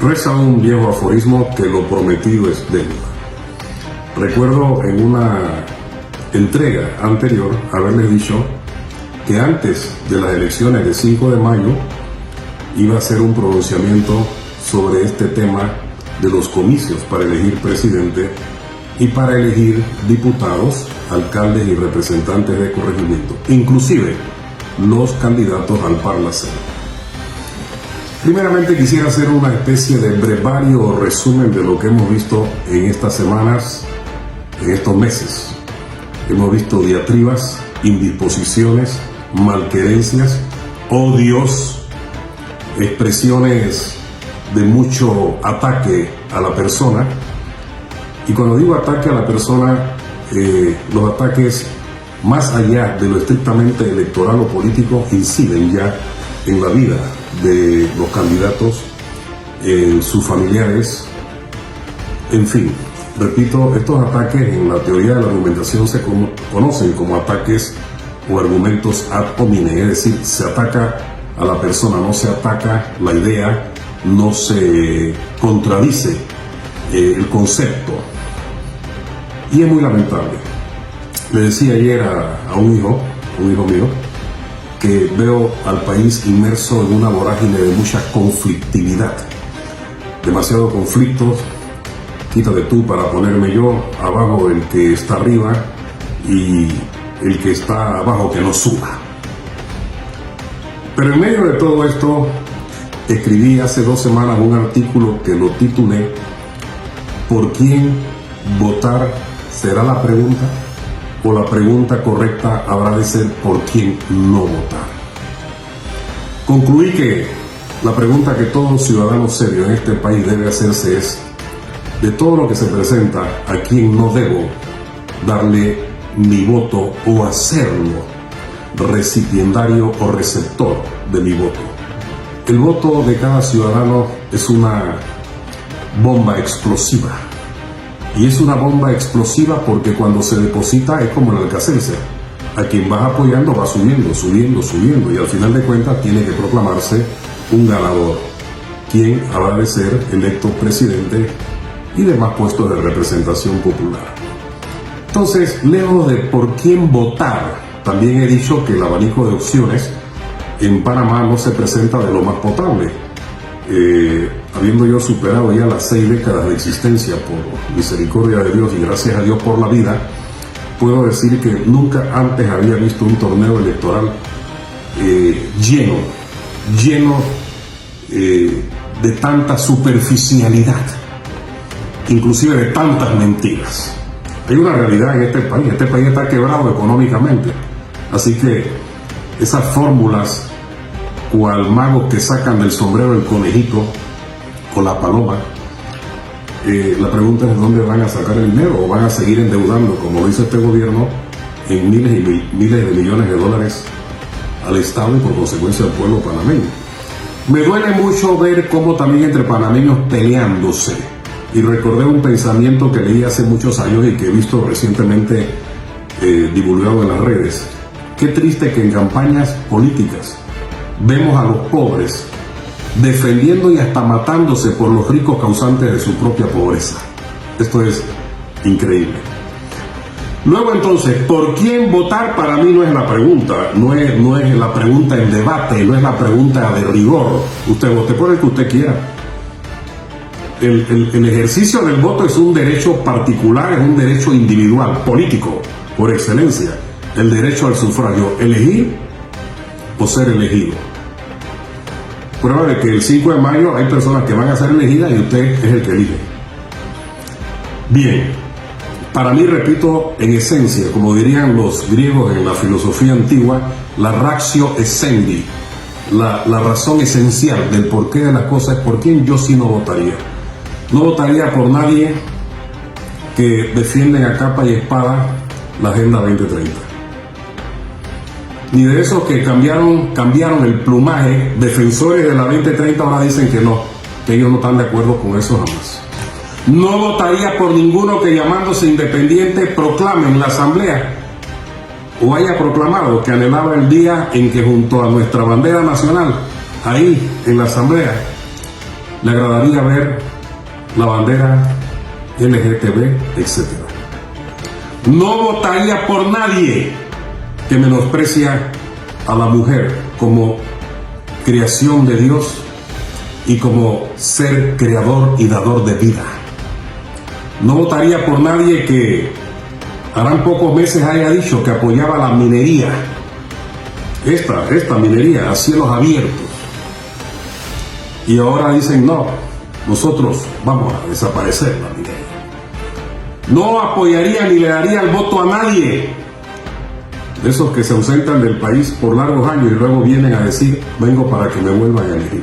Reza un viejo aforismo que lo prometido es deuda. Recuerdo en una entrega anterior haberles dicho que antes de las elecciones del 5 de mayo iba a hacer un pronunciamiento sobre este tema de los comicios para elegir presidente y para elegir diputados, alcaldes y representantes de corregimiento, inclusive los candidatos al Parlacén. Primeramente quisiera hacer una especie de brevario o resumen de lo que hemos visto en estas semanas, en estos meses. Hemos visto diatribas, indisposiciones, malquerencias, odios, expresiones de mucho ataque a la persona. Y cuando digo ataque a la persona, los ataques más allá de lo estrictamente electoral o político inciden ya en la vida de los candidatos, en sus familiares, en fin. Repito, estos ataques en la teoría de la argumentación se conocen como ataques o argumentos ad hominem, es decir, se ataca a la persona, no se ataca la idea, no se contradice el concepto. Y es muy lamentable. Le decía ayer a un hijo mío, que veo al país inmerso en una vorágine de mucha conflictividad, demasiados conflictos. Quítate tú para ponerme yo, abajo el que está arriba y el que está abajo que no suba. Pero en medio de todo esto, escribí hace 2 semanas un artículo que lo titulé ¿Por quién votar será la pregunta? O la pregunta correcta habrá de ser ¿por quién no votar? Concluí que la pregunta que todo ciudadano serio en este país debe hacerse es: de todo lo que se presenta, ¿a quién no debo darle mi voto o hacerlo recipiendario o receptor de mi voto? El voto de cada ciudadano es una bomba explosiva. Y es una bomba explosiva porque cuando se deposita es como el Alcacelser. A quien vas apoyando va subiendo, subiendo, subiendo, y al final de cuentas tiene que proclamarse un ganador, quien habrá de ser electo presidente y demás puestos de representación popular. Entonces, lejos de por quién votar, también he dicho que el abanico de opciones en Panamá no se presenta de lo más potable. Habiendo yo superado ya las 6 décadas de existencia, por misericordia de Dios y gracias a Dios por la vida, puedo decir que nunca antes había visto un torneo electoral lleno de tanta superficialidad, inclusive de tantas mentiras. Hay una realidad en este país está quebrado económicamente, así que esas fórmulas cual magos que sacan del sombrero el conejito o la paloma, la pregunta es: ¿dónde van a sacar el dinero? ¿O van a seguir endeudando, como lo dice este gobierno, en miles y miles de millones de dólares al Estado y por consecuencia al pueblo panameño? Me duele mucho ver cómo también entre panameños peleándose, y recordé un pensamiento que leí hace muchos años y que he visto recientemente divulgado en las redes. Qué triste que en campañas políticas vemos a los pobres defendiendo y hasta matándose por los ricos causantes de su propia pobreza. Esto es increíble. Luego entonces, ¿por quién votar? Para mí no es la pregunta, no es la pregunta en debate, no es la pregunta de rigor. Usted vote por el que usted quiera. El ejercicio del voto es un derecho particular, es un derecho individual, político, por excelencia. El derecho al sufragio, elegir o ser elegido. Prueba de que el 5 de mayo hay personas que van a ser elegidas y usted es el que elige. Bien, para mí, repito, en esencia, como dirían los griegos en la filosofía antigua, la ratio essendi, la razón esencial del porqué de las cosas es por quién yo sí no votaría. No votaría por nadie que defienden a capa y espada la Agenda 2030. Ni de esos que cambiaron el plumaje, defensores de la 2030 ahora dicen que no, que ellos no están de acuerdo con eso jamás. No votaría por ninguno que, llamándose independiente, proclame en la asamblea o haya proclamado que anhelaba el día en que junto a nuestra bandera nacional, ahí en la asamblea, le agradaría ver la bandera LGTB, etc. No votaría por nadie que menosprecia a la mujer como creación de Dios y como ser creador y dador de vida. No votaría por nadie que harán pocos meses haya dicho que apoyaba la minería, esta minería a cielos abiertos, y ahora dicen no, nosotros vamos a desaparecer la minería. No apoyaría ni le daría el voto a nadie de esos que se ausentan del país por largos años y luego vienen a decir vengo para que me vuelvan a elegir.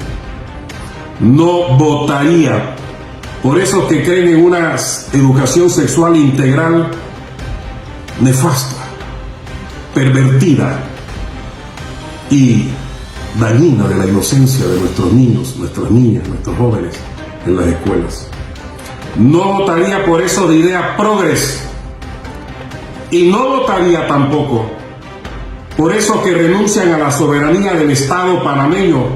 No votaría por esos que creen en una educación sexual integral nefasta, pervertida y dañina de la inocencia de nuestros niños, nuestras niñas, nuestros jóvenes en las escuelas. No votaría por eso de idea progres, y no votaría tampoco por esos que renuncian a la soberanía del Estado panameño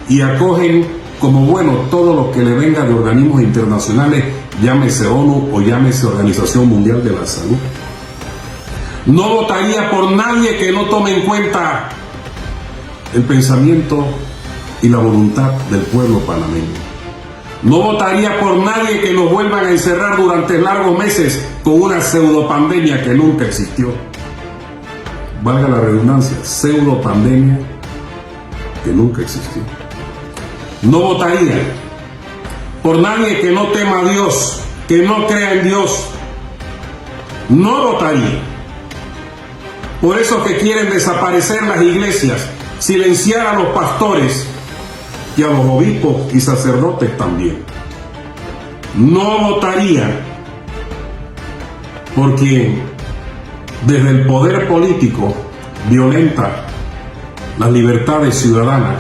y acogen como bueno todo lo que le venga de organismos internacionales, llámese ONU o llámese Organización Mundial de la Salud. No votaría por nadie que no tome en cuenta el pensamiento y la voluntad del pueblo panameño. No votaría por nadie que nos vuelvan a encerrar durante largos meses con una pseudopandemia que nunca existió. Valga la redundancia, pseudopandemia que nunca existió. No votaría por nadie que no tema a Dios, que no crea en Dios. No votaría por esos que quieren desaparecer las iglesias, silenciar a los pastores y a los obispos y sacerdotes también. No votaría por quien desde el poder político violenta las libertades ciudadanas,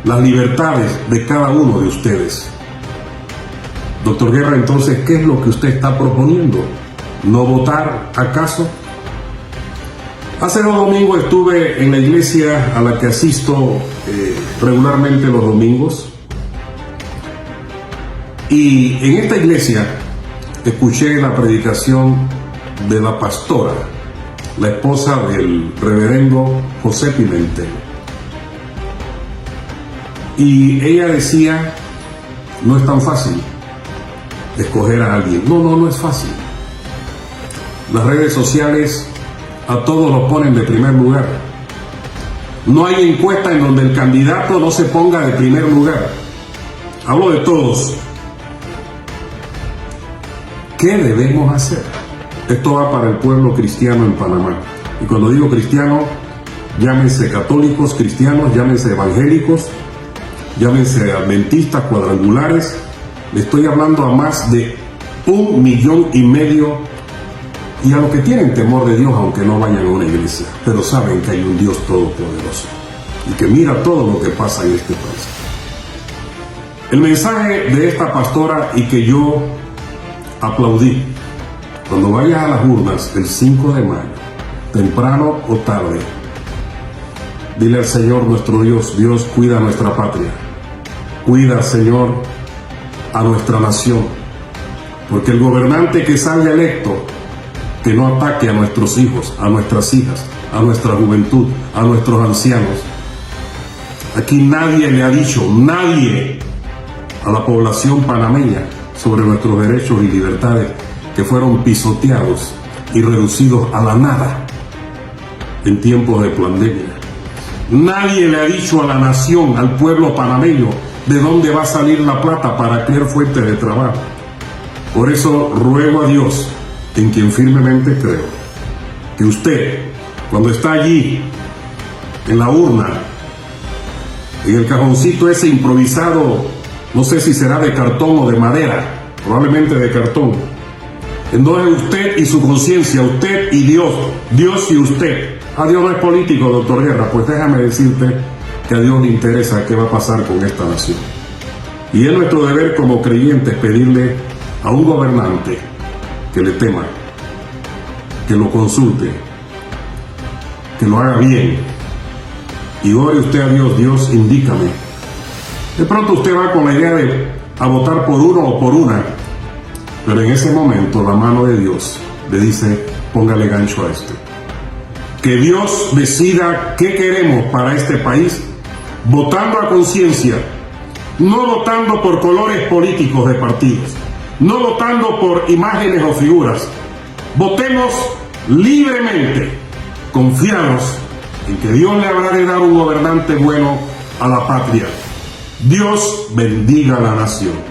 las libertades de cada uno de ustedes. Doctor Guerra, entonces, ¿qué es lo que usted está proponiendo? ¿No votar acaso? Hace 2 domingos estuve en la iglesia a la que asisto regularmente los domingos, y en esta iglesia escuché la predicación de la pastora, la esposa del reverendo José Pimentel, y ella decía, no es tan fácil escoger a alguien. No es fácil. Las redes sociales a todos los ponen de primer lugar. No hay encuesta en donde el candidato no se ponga de primer lugar. Hablo de todos. ¿Qué debemos hacer? Esto va para el pueblo cristiano en Panamá. Y cuando digo cristiano, llámense católicos cristianos, llámense evangélicos, llámense adventistas, cuadrangulares. Le estoy hablando a más de 1,5 millones, y a los que tienen temor de Dios, aunque no vayan a una iglesia, pero saben que hay un Dios todopoderoso y que mira todo lo que pasa en este país. El mensaje de esta pastora, y que yo aplaudí: cuando vayas a las urnas el 5 de mayo, temprano o tarde, dile al Señor nuestro Dios: Dios, cuida a nuestra patria, cuida, Señor, a nuestra nación, porque el gobernante que salga electo, que no ataque a nuestros hijos, a nuestras hijas, a nuestra juventud, a nuestros ancianos. Aquí nadie le ha dicho, nadie, a la población panameña sobre nuestros derechos y libertades que fueron pisoteados y reducidos a la nada en tiempos de pandemia. Nadie le ha dicho a la nación, al pueblo panameño, de dónde va a salir la plata para crear fuentes de trabajo. Por eso ruego a Dios, en quien firmemente creo, que usted, cuando está allí en la urna, en el cajoncito ese improvisado, no sé si será de cartón o de madera, probablemente de cartón, en donde usted y su conciencia, usted y Dios, Dios y usted. A Dios no es político, doctor Guerra, pues déjame decirte que a Dios le interesa qué va a pasar con esta nación. Y es nuestro deber como creyentes pedirle a un gobernante que le tema, que lo consulte, que lo haga bien, y ore usted a Dios: Dios, indícame De pronto usted va con la idea de a votar por uno o por una, pero en ese momento la mano de Dios le dice, póngale gancho a este. Que Dios decida qué queremos para este país, votando a conciencia, no votando por colores políticos de partidos, no votando por imágenes o figuras. Votemos libremente, confiados en que Dios le habrá de dar un gobernante bueno a la patria. Dios bendiga a la nación.